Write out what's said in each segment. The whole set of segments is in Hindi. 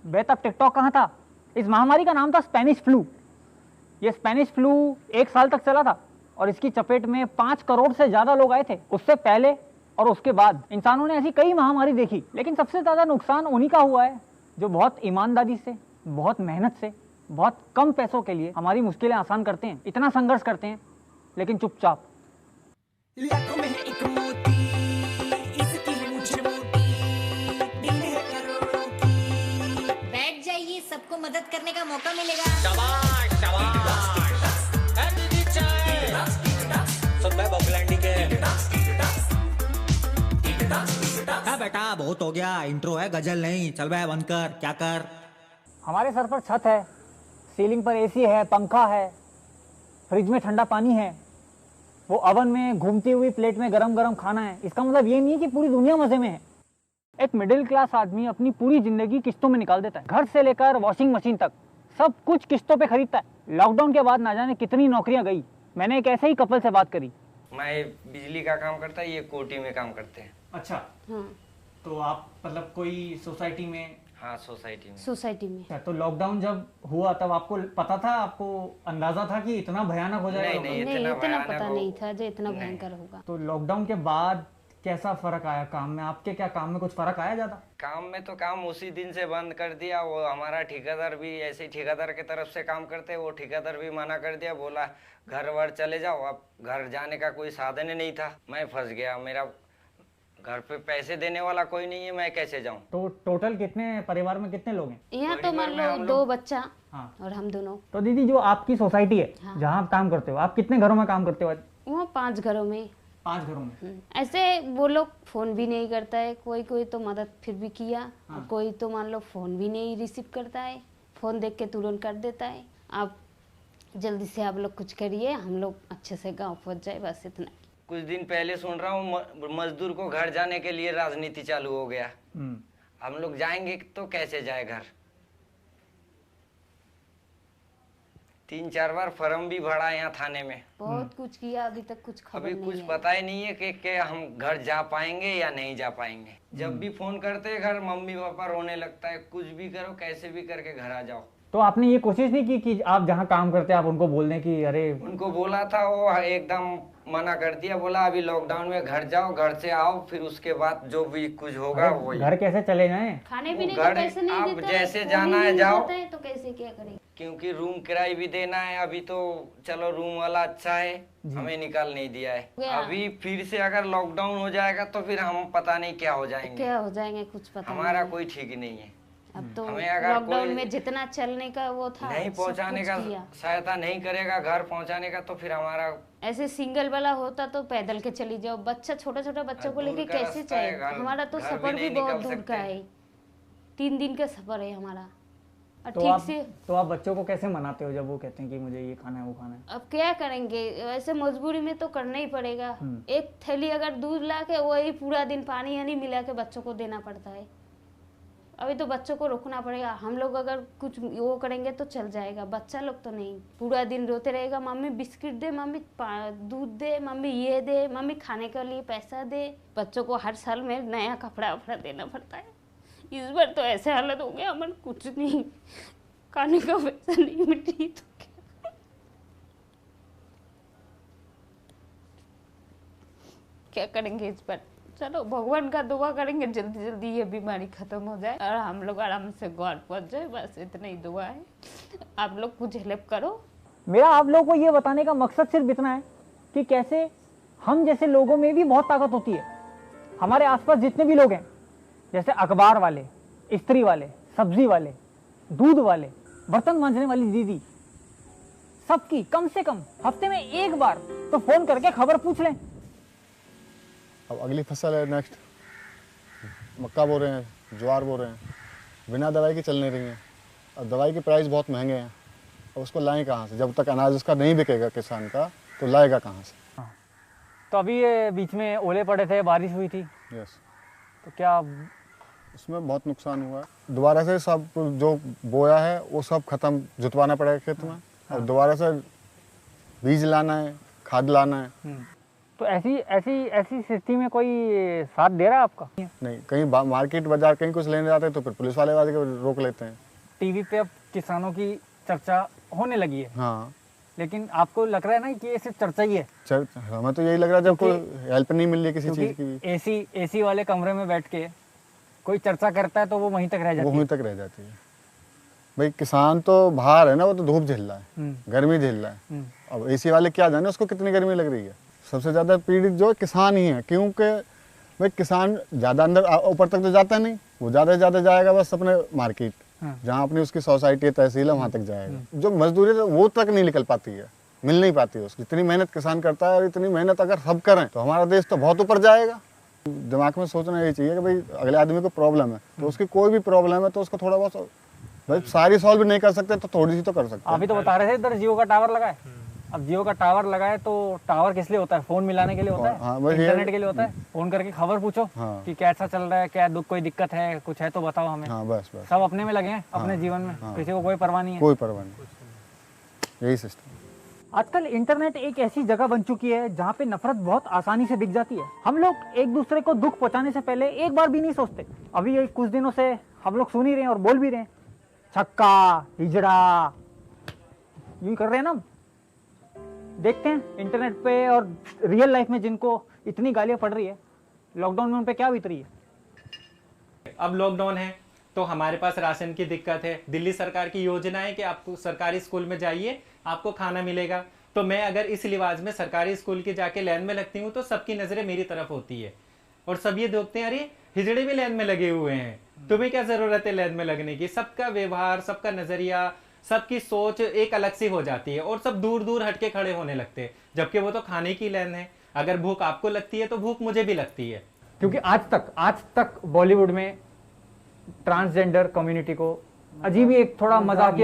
बे तब टिकटॉक कहाँ था? इस महामारी का नाम था स्पेनिश फ्लू। ये स्पेनिश फ्लू 1 साल तक चला था और इसकी चपेट में 5 करोड़ से ज्यादा लोग आए थे। उससे पहले और उसके बाद इंसानों ने ऐसी कई महामारी देखी, लेकिन सबसे ज्यादा नुकसान उन्हीं का हुआ है जो बहुत ईमानदारी से, बहुत मेहनत से, बहुत कम पैसों के लिए हमारी मुश्किलें आसान करते हैं, इतना संघर्ष करते हैं लेकिन चुपचाप। लाखों में एक मोती, इसकी मूंछ मोटी, दिल है करोड़ों की। बैठ जाइए, सबको मदद करने का मौका मिलेगा। शाबाश शाबाश। दीदी चाय सुन बे बबलैंडी के। हाँ बेटा बहुत हो गया, इंट्रो है गजल नहीं, चल बे बंद कर, क्या कर। हमारे सर पर छत है, सीलिंग पर एसी है, पंखा है, फ्रिज में ठंडा पानी है, वो अवन में घूमती हुई प्लेट में गरम गरम खाना है। इसका मतलब ये नहीं है कि पूरी दुनिया मजे में है। एक मिडिल क्लास आदमी अपनी पूरी जिंदगी किस्तों में निकाल देता है, घर से लेकर वॉशिंग मशीन तक सब कुछ किस्तों पे खरीदता है। लॉकडाउन के बाद ना जाने कितनी नौकरियां गई। मैंने एक ऐसे ही कपल से बात करी। मैं बिजली का काम करता है, ये कोटी में काम करते हैं। अच्छा, तो आप मतलब कोई सोसाइटी में? हाँ सोसाइटी में। सोसाइटी में। तो लॉकडाउन जब हुआ तब आपको पता था, आपको अंदाजा था कि इतना भयानक हो जाएगा? नहीं, नहीं इतना भयानक पता नहीं था जो इतना भयंकर होगा। तो लॉकडाउन के बाद कैसा फर्क आया काम में? आपके क्या काम में कुछ फर्क आया ज्यादा? काम में तो काम उसी दिन से बंद कर दिया। वो हमारा ठेकेदार भी ऐसे ही, ठेकेदार की तरफ से काम करते, वो ठेकेदार भी मना कर दिया, बोला घर वर चले जाओ। अब घर जाने का कोई साधन ही नहीं था, मैं फंस गया। मेरा घर पे पैसे देने वाला कोई नहीं है, मैं कैसे जाऊं? तो टोटल कितने परिवार में कितने लोग हैं? यहाँ तो मान लो 2 बच्चा हाँ। और हम दोनों। तो दीदी जो आपकी सोसाइटी है, हाँ। जहाँ आप काम करते हो, आप कितने घरों में काम करते हो? वहाँ 5 घरों में। 5 घरों में। ऐसे वो लोग फोन भी नहीं करता है, कोई कोई तो मदद फिर भी किया। हाँ। और कोई तो मान लो फोन भी नहीं रिसीव करता है, फोन देख के तुरंत कर देता है। आप जल्दी से आप लोग कुछ करिए, हम लोग अच्छे से गाँव पहुँच जाए, बस इतना। कुछ दिन पहले सुन रहा हूँ मजदूर को घर जाने के लिए राजनीति चालू हो गया। हम लोग जाएंगे तो कैसे जाए घर? 3-4 बार फॉर्म भी भरा यहाँ थाने में। बहुत कुछ किया, अभी तक कुछ खबर अभी नहीं कुछ है। पता ही नहीं है कि हम घर जा पाएंगे या नहीं जा पाएंगे। जब भी फोन करते हैं घर, मम्मी पापा रोने लगता है, कुछ भी करो कैसे भी करके घर आ जाओ। तो आपने ये कोशिश नहीं की कि आप जहाँ काम करते हैं आप उनको बोल दें कि अरे? उनको बोला था, वो एकदम मना कर दिया, बोला अभी लॉकडाउन में घर जाओ, घर से आओ, फिर उसके बाद जो भी कुछ होगा वही। घर कैसे चले जाएं? खाने पीने घर का पैसे नहीं आप देता जैसे है, वो जाना भी है नहीं जाओ। देता है, तो कैसे क्या करेंगे? क्योंकि रूम किराया भी देना है। अभी तो चलो रूम वाला अच्छा है, हमें निकाल नहीं दिया है। अभी फिर से अगर लॉकडाउन हो जाएगा तो फिर हम पता नहीं क्या हो जाएंगे। क्या हो जाएंगे कुछ पता हमारा नहीं। कोई ठीक नहीं है। अब तो हमें अगर लॉकडाउन कोई में जितना चलने का वो था नहीं सब पहुंचाने कुछ का, किया। सहायता नहीं करेगा घर पहुंचाने का, तो फिर हमारा ऐसे सिंगल वाला होता तो पैदल के चली जाओ। बच्चा छोटा छोटा बच्चों को दूर लेके का कैसे रास्ता है, जाए? घर- हमारा तो घर भी सफर भी नहीं बहुत निकल दूर का सकते। है, 3 दिन का सफर है हमारा। और तो ठीक आप से तो आप बच्चों को कैसे मनाते हो जब वो कहते हैं कि मुझे ये खाना है वो खाना है? अब क्या करेंगे, ऐसे मजबूरी में तो करना ही पड़ेगा। एक थैली अगर दूध ला के वही पूरा दिन पानी यानी मिला के बच्चों को देना पड़ता है। अभी तो बच्चों को रोकना पड़ेगा। हम लोग अगर कुछ वो करेंगे तो चल जाएगा, बच्चा लोग तो नहीं। पूरा दिन रोते रहेगा, मम्मी बिस्किट दे, मम्मी दूध दे, मम्मी ये दे, मम्मी खाने के लिए पैसा दे। बच्चों को हर साल में नया कपड़ा वपड़ा देना पड़ता है। इस बार तो ऐसे हालत हो गया, मन कुछ नहीं, खाने का पैसा नहीं, मिट्टी तो क्या करेंगे इस बार? चलो भगवान का दुआ करेंगे जल्दी जल्दी ये बीमारी खत्म हो जाए और हम लोग आराम से घर पहुंच जाए, बस इतना ही दुआ है। आप लोग कुछ हेल्प करो। मेरा आप लोगों को ये बताने का मकसद सिर्फ इतना है कि कैसे हम जैसे लोगों में भी बहुत ताकत होती है। हमारे आसपास जितने भी लोग हैं, जैसे अखबार वाले, इस्त्री वाले, सब्जी वाले, दूध वाले, बर्तन मांजने वाली दीदी, सबकी कम से कम हफ्ते में 1 बार तो फोन करके खबर पूछ लें। अब अगली फसल है, नेक्स्ट मक्का बो रहे हैं, ज्वार बो रहे हैं, बिना दवाई के चल नहीं रही हैं। अब दवाई के प्राइस बहुत महंगे हैं, अब उसको लाएं कहाँ से? जब तक अनाज उसका नहीं बिकेगा किसान का, तो लाएगा कहाँ से? तो अभी ये बीच में ओले पड़े थे, बारिश हुई थी, यस, तो क्या उसमें बहुत नुकसान हुआ है। दोबारा से सब जो बोया है वो सब खत्म, जुतवाना पड़ेगा खेत में, और दोबारा से बीज लाना है, खाद लाना है। तो ऐसी ऐसी ऐसी स्थिति में कोई साथ दे रहा है आपका? नहीं, कहीं मार्केट बाजार कहीं कुछ लेने जाते हैं तो फिर पुलिस वाले आके रोक लेते हैं। टीवी पे अब किसानों की चर्चा होने लगी है, हाँ, लेकिन आपको लग रहा है ना कि ये सिर्फ चर्चा ही है? हमें तो यही लग रहा है, जब कोई हेल्प नहीं मिल रही किसी चीज़ की भी, क्योंकि एसी वाले कमरे में बैठ के कोई चर्चा करता है तो वो वहीं तक रह वो जाती वहीं है। तक रह जाती है। भाई किसान तो बाहर है ना, वो तो धूप झेल रहा है, गर्मी झेल रहा है। अब एसी वाले क्या जाने उसको कितनी गर्मी लग रही है। सबसे ज़्यादा पीड़ित जो है किसान ही है, क्योंकि भाई किसान ज़्यादा अंदर ऊपर तक तो जाता नहीं, वो ज़्यादा से ज़्यादा जाएगा बस अपने मार्केट, जहाँ अपनी उसकी सोसाइटी है, तहसील है, वहाँ तक जाएगा। जो मजदूरी है वो तक नहीं निकल पाती है, मिल नहीं पाती है उसकी। इतनी मेहनत किसान करता है और इतनी मेहनत अगर सब करें तो हमारा देश तो बहुत ऊपर जाएगा। दिमाग में सोचना यही चाहिए कि भाई अगले आदमी को प्रॉब्लम है तो उसकी कोई भी प्रॉब्लम है तो उसको थोड़ा बहुत, भाई सारी सॉल्व नहीं कर सकते तो थोड़ी सी तो कर सकते हैं। आप ही तो बता रहे थे इधर जियो का टावर लगा है। अब जियो का टावर लगा है तो टावर किस लिए होता है? फोन मिलाने के लिए होता है, हाँ, बस इंटरनेट के लिए होता है। फोन करके खबर पूछो हाँ। कि कैसा चल रहा है, क्या कोई दिक्कत है, कुछ है तो बताओ हमें। हाँ, बस बस सब अपने में लगे हैं, अपने जीवन में, किसी को कोई परवाह नहीं है। कोई परवाह नहीं, यही सिस्टम। आजकल इंटरनेट एक ऐसी जगह बन चुकी है जहाँ पे नफरत बहुत आसानी से दिख जाती है। हम लोग एक दूसरे को दुख पहुंचाने से पहले एक बार भी नहीं सोचते। अभी ये कुछ दिनों से हम लोग सुन ही रहे हैं और बोल भी रहे हैं, छक्का हिजड़ा, यूं कर रहे हैं ना। देखते हैं इंटरनेट पे और रियल लाइफ में जिनको इतनी गालियां पड़ रही है, लॉकडाउन में उन पे क्या बीत रही है। अब लॉकडाउन है तो हमारे पास राशन की दिक्कत है। दिल्ली सरकार की योजना है कि आपको सरकारी स्कूल में जाइए, आपको खाना मिलेगा। तो मैं अगर इस लिहाज में सरकारी स्कूल की जाके लाइन में लगती हूँ तो सबकी नजरें मेरी तरफ होती है और सब ये देखते हैं, अरे हिजड़े भी लाइन में लगे हुए हैं, तुम्हें क्या जरूरत है लाइन में लगने की। सबका व्यवहार, सबका नजरिया, सबकी सोच एक अलग सी हो जाती है और सब दूर दूर हटके खड़े होने लगते हैं, जबकि वो तो खाने की लाइन है। अगर भूख आपको लगती है तो भूख मुझे भी लगती है। क्योंकि आज तक बॉलीवुड में ट्रांसजेंडर कम्युनिटी को अजीब ही एक थोड़ा मजाक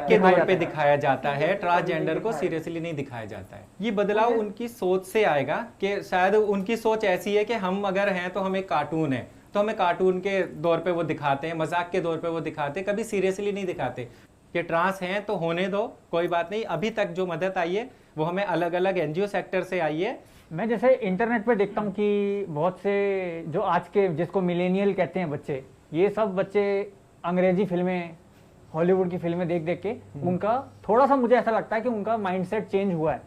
के तौर पे दिखाया जाता है, ट्रांसजेंडर को सीरियसली नहीं दिखाया जाता है। ये बदलाव उनकी सोच से आएगा कि शायद उनकी सोच ऐसी है कि हम अगर हैं तो हम एक कार्टून है, तो हमें कार्टून के दौर पे वो दिखाते हैं, मजाक के दौर पे वो दिखाते हैं, कभी सीरियसली नहीं दिखाते कि ट्रांस हैं तो होने दो, कोई बात नहीं। अभी तक जो मदद आई है वो हमें अलग अलग एनजीओ सेक्टर से आई है। मैं जैसे इंटरनेट पे देखता हूँ कि बहुत से जो आज के जिसको मिलेनियल कहते हैं बच्चे, ये सब बच्चे अंग्रेजी फिल्में, हॉलीवुड की फिल्में देख देख के उनका थोड़ा सा, मुझे ऐसा लगता है कि उनका माइंडसेट चेंज हुआ है।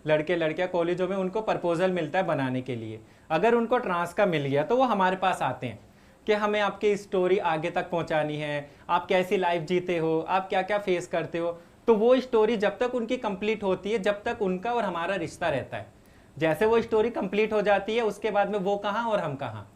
लड़के लड़कियां कॉलेजों में उनको प्रपोजल मिलता है बनाने के लिए, अगर उनको ट्रांस का मिल गया तो वो हमारे पास आते हैं कि हमें आपकी स्टोरी आगे तक पहुंचानी है, आप कैसी लाइफ जीते हो, आप क्या क्या फेस करते हो। तो वो स्टोरी जब तक उनकी कंप्लीट होती है, जब तक उनका और हमारा रिश्ता रहता है। जैसे वो स्टोरी कंप्लीट हो जाती है उसके बाद में वो कहाँ और हम कहाँ।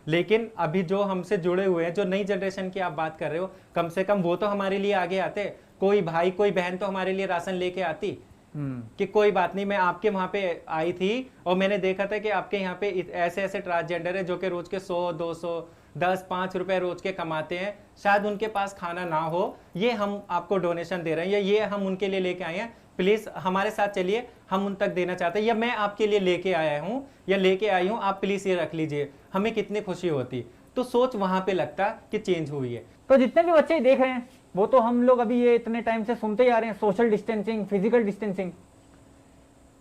लेकिन अभी जो हमसे जुड़े हुए हैं, जो नई जनरेशन की आप बात कर रहे हो, कम से कम वो तो हमारे लिए आगे आते। कोई भाई कोई बहन तो हमारे लिए राशन लेके आती कि कोई बात नहीं, मैं आपके वहां पे आई थी और मैंने देखा था कि आपके यहाँ पे ऐसे ऐसे ट्रांसजेंडर है जो कि रोज के 100, 200, 10, 5 रुपए रोज के कमाते हैं, शायद उनके पास खाना ना हो, ये हम आपको डोनेशन दे रहे हैं या ये हम उनके लिए लेके आए हैं, प्लीज हमारे साथ चलिए, हम उन तक देना चाहते हैं, या मैं आपके लिए लेके आया हूँ या लेके आई हूँ, आप प्लीज ये रख लीजिए, हमें कितनी खुशी होती। तो सोच वहां पे लगता कि चेंज हुई है। तो जितने भी बच्चे देख रहे हैं वो तो हम लोग अभी ये इतने टाइम से सुनते ही आ रहे हैं, सोशल डिस्टेंसिंग, फिजिकल डिस्टेंसिंग,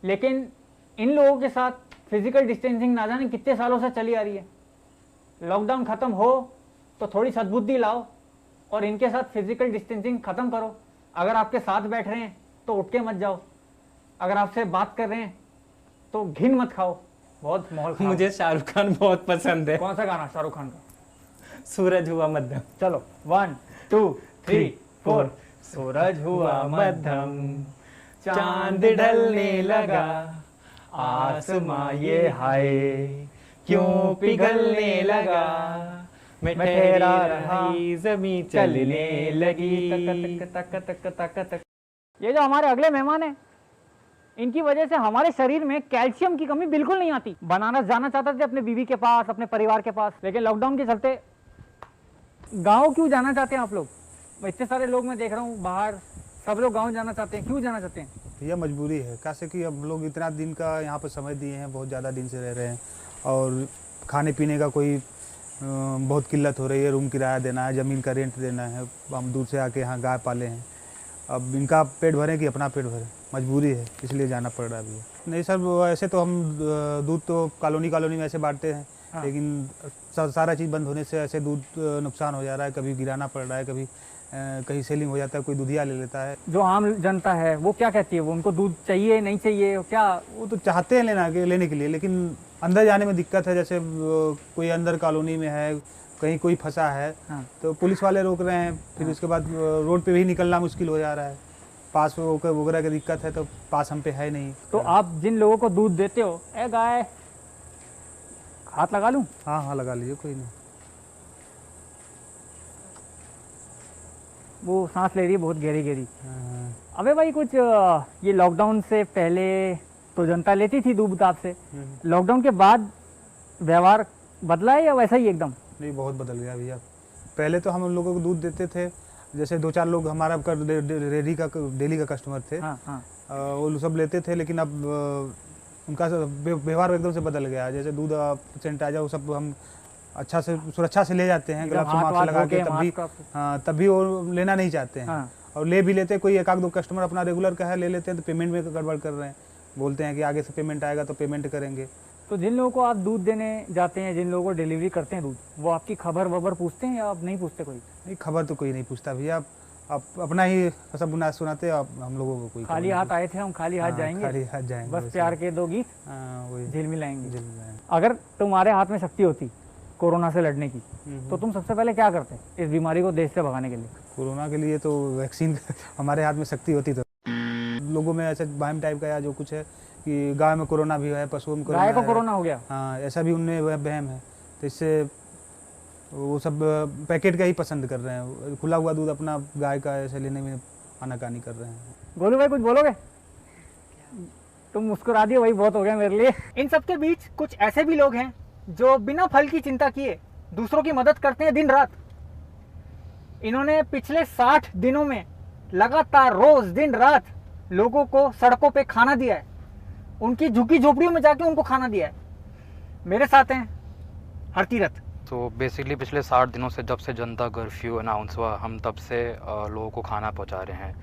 लेकिन इन लोगों के साथ फिजिकल डिस्टेंसिंग ना जाने कितने सालों से चली आ रही है। लॉकडाउन खत्म हो तो थोड़ी सद्बुद्धि लाओ और इनके साथ फिजिकल डिस्टेंसिंग खत्म करो। अगर आपके साथ बैठ रहे हैं तो उठ के मत जाओ, अगर आपसे बात कर रहे हैं तो घिन मत खाओ। बहुत माहौल खराब। मुझे शाहरुख खान बहुत पसंद है। कौन सा गाना शाहरुख खान का? सूरज हुआ मध्यम। चलो 1 2 3 4। सूरज हुआ मध्यम, चांद ढलने लगा, आसमां ये हाय क्यों पिघलने लगा, मैं ठहरा रही जमीन चलने लगी। तक तक तक तक तक। ये जो हमारे अगले मेहमान हैं, इनकी वजह से हमारे शरीर में कैल्शियम की कमी बिल्कुल नहीं आती। बनारस जाना चाहते थे अपने बीवी के पास, अपने परिवार के पास, लेकिन लॉकडाउन के चलते गांव क्यों जाना चाहते हैं आप लोग? इतने सारे लोग मैं देख रहा हूँ बाहर, सब लोग गांव जाना चाहते हैं, क्यों जाना चाहते हैं? यह मजबूरी है, कैसे कि हम लोग इतना दिन का यहाँ पर समय दिए हैं, बहुत ज़्यादा दिन से रह रहे हैं और खाने पीने का कोई बहुत किल्लत हो रही है। रूम किराया देना है, ज़मीन का रेंट देना है, हम दूर से आके यहाँ गाय पाले हैं, अब इनका पेट भरें कि अपना पेट भरें। मजबूरी है, इसलिए जाना पड़ रहा है भैया। नहीं सर, वो ऐसे तो हम दूध तो कॉलोनी में ऐसे बांटते हैं, लेकिन सारा चीज़ बंद होने से ऐसे दूध नुकसान हो जा रहा है, कभी गिराना पड़ रहा है, कभी कहीं सेलिंग हो जाता है, कोई दूधिया ले लेता है। जो आम जनता है वो क्या कहती है, वो उनको दूध चाहिए नहीं चाहिए क्या? वो तो चाहते हैं लेने के लिए, लेकिन अंदर जाने में दिक्कत है। जैसे कोई अंदर कॉलोनी में है, कहीं कोई फंसा है, तो पुलिस वाले रोक रहे हैं, फिर उसके बाद रोड पे भी निकलना मुश्किल हो जा रहा है। पास वगैरह की दिक्कत है, तो पास हम पे है नहीं। तो आप जिन लोगों को दूध देते हो, ए गाय, हाथ लगा लूं? हाँ लगा लीजिए, कोई नहीं। वो सांस ले रही है बहुत गहरी। अबे भाई, कुछ ये लॉकडाउन से पहले तो जनता लेती थी दूध आपसे, लॉकडाउन के बाद व्यवहार बदला है या वैसा ही एकदम? नहीं, बहुत बदल गया भैया। पहले तो हम लोगों को दूध देते थे, जैसे 2-4 लोग हमारा डेली का कस्टमर थे। वो सब लेते थे, लेकिन अब उनका व्यवहार एकदम से बदल गया। जैसे दूध सैनिटाइजर वो सब हम अच्छा से सुरक्षा से ले जाते हैं, ग्लव्स मास्क लगा के, तब भी वो लेना नहीं चाहते हैं। और ले भी लेते, कोई 1-2 कस्टमर अपना रेगुलर का है, ले लेते हैं, तो पेमेंट में गड़बड़ कर रहे हैं, बोलते हैं कि आगे से पेमेंट आएगा तो पेमेंट करेंगे। तो जिन लोगों को आप दूध देने जाते हैं, जिन लोगों को डिलीवरी करते हैं दूध, वो आपकी खबर वबर पूछते हैं या आप नहीं पूछते? कोई नहीं, खबर तो कोई नहीं पूछता भैया, आप अपना ही सब सुनाते, आप हम लोगों को कोई खाली हाथ आए थे, हम खाली हाथ जाएंगे, खाली हाथ जाएंगे, बस प्यार के 2 गीत वही झील मिलाएंगे। अगर तुम्हारे हाथ में शक्ति होती कोरोना से लड़ने की, तो तुम सबसे पहले क्या करते इस बीमारी को देश से भगाने के लिए? कोरोना के लिए तो वैक्सीन हमारे हाथ में शक्ति होती तो लोगों में ऐसे वहम टाइप का या जो कुछ है कि गाय में कोरोना भी है, पशुओं में गाय को कोरोना हो गया, हाँ, ऐसा भी उनमें वहम है। तो इससे वो सब पैकेट का ही पसंद कर रहे हैं, खुला हुआ दूध अपना गाय का ऐसे लेने में आनाकानी कर रहे हैं। गोलू भाई, कुछ बोलोगे? तुम मुस्कुरा दिए, वही बहुत हो गया मेरे लिए। इन सबके बीच कुछ ऐसे भी लोग हैं जो बिना फल की चिंता किए दूसरों की मदद करते हैं दिन रात। इन्होंने पिछले 60 दिनों में लगातार रोज दिन रात लोगों को सड़कों पे खाना दिया है, उनकी झुग्गी झोपड़ियों में जाके उनको खाना दिया है। मेरे साथ हैं हरतीरथ। तो बेसिकली पिछले 60 दिनों से, जब से जनता कर्फ्यू अनाउंस हुआ, हम तब से लोगों को खाना पहुंचा रहे हैं।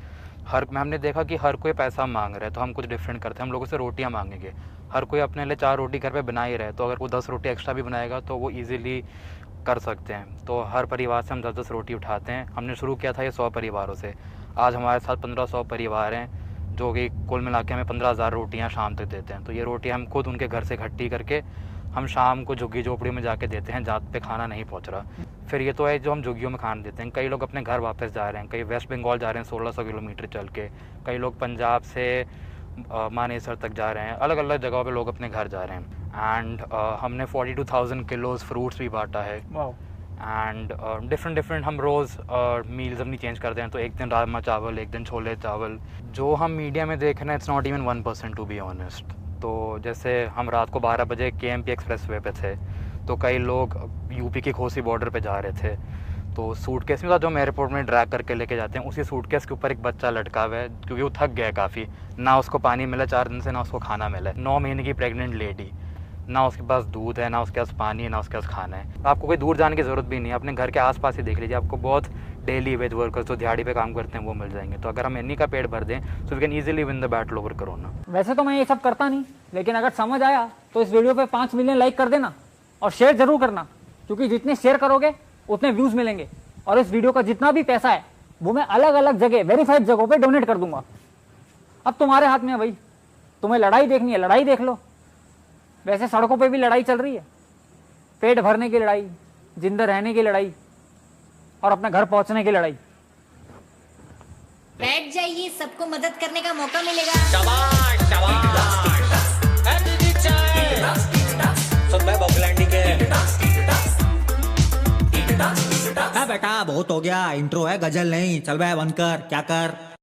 हमने देखा कि हर कोई पैसा मांग रहा है, तो हम कुछ डिफरेंट करते हैं, हम लोगों से रोटियां मांगेंगे। हर कोई अपने लिए 4 रोटी घर पे बना ही रहे, तो अगर वो 10 रोटी एक्स्ट्रा भी बनाएगा तो वो इजीली कर सकते हैं। तो हर परिवार से हम 10-10 रोटी उठाते हैं। हमने शुरू किया था ये 100 परिवारों से। आज हमारे साथ 1500 परिवार हैं, जो कि कुल मिला के हमें 15,000 रोटियाँ शाम तक देते हैं। तो ये रोटियाँ हम खुद उनके घर से इकट्ठी करके हम शाम को झुग्गी झोपड़ी में जाके देते हैं, जहाँ पे खाना नहीं पहुँच रहा। फिर ये तो है जो हम झुग्गियों में खाना देते हैं। कई लोग अपने घर वापस जा रहे हैं, कई वेस्ट बंगाल जा रहे हैं 1600 किलोमीटर चल के, कई लोग पंजाब से मानेसर तक जा रहे हैं, अलग अलग जगहों पे लोग अपने घर जा रहे हैं। एंड हमने 42,000 किलोज फ्रूट्स भी बांटा है। एंड डिफरेंट हम रोज़ मील्स अपनी चेंज करते हैं। तो एक दिन राजमा चावल, एक दिन छोले चावल। जो हम मीडिया में देख रहे हैं, it's not even 1% to be honest. तो जैसे हम रात को 12 बजे KMP एक्सप्रेसवे पे थे, तो कई लोग यूपी की खोसी बॉर्डर पे जा रहे थे। तो सूटकेस में था जो हम एयरपोर्ट में ड्रैग करके लेके जाते हैं, उसी सूटकेस के ऊपर एक बच्चा लटका हुआ है, क्योंकि वो थक गया है काफ़ी। ना उसको पानी मिला 4 दिन से, ना उसको खाना मिला। 9 महीने की प्रेग्नेंट लेडी, ना उसके पास दूध है, ना उसके पास पानी है, ना उसके पास खाना है। आपको कोई दूर जाने की ज़रूरत भी नहीं है, अपने घर के आसपास ही देख लीजिए, आपको बहुत डेली वेज वर्कर्स जो दिहाड़ी पे काम करते हैं वो मिल जाएंगे। तो अगर हम इन्हीं का पेट भर दें, तो we can easily win the battle over corona. वैसे तो मैं ये सब करता नहीं, लेकिन अगर समझ आया तो इस वीडियो पे 5 मिलियन लाइक कर देना और शेयर जरूर करना, क्योंकि जितने शेयर करोगे उतने व्यूज मिलेंगे। और इस वीडियो का जितना भी पैसा है वो मैं अलग अलग जगह, वेरीफाइड जगहों पे डोनेट कर दूंगा। अब तुम्हारे हाथ में है भाई, तुम्हें लड़ाई देखनी है लड़ाई देख लो। वैसे सड़कों पे भी लड़ाई चल रही है, पेट भरने की लड़ाई, जिंदा रहने की लड़ाई और अपने घर पहुंचने की लड़ाई। बैठ जाइए, सबको मदद करने का मौका मिलेगा। शाबाश शाबाश। एनर्जी चाय सुन भाई बॉकलैंडी के। बेटा बहुत हो गया, इंट्रो है, गजल नहीं। चल बे बंद कर, क्या कर।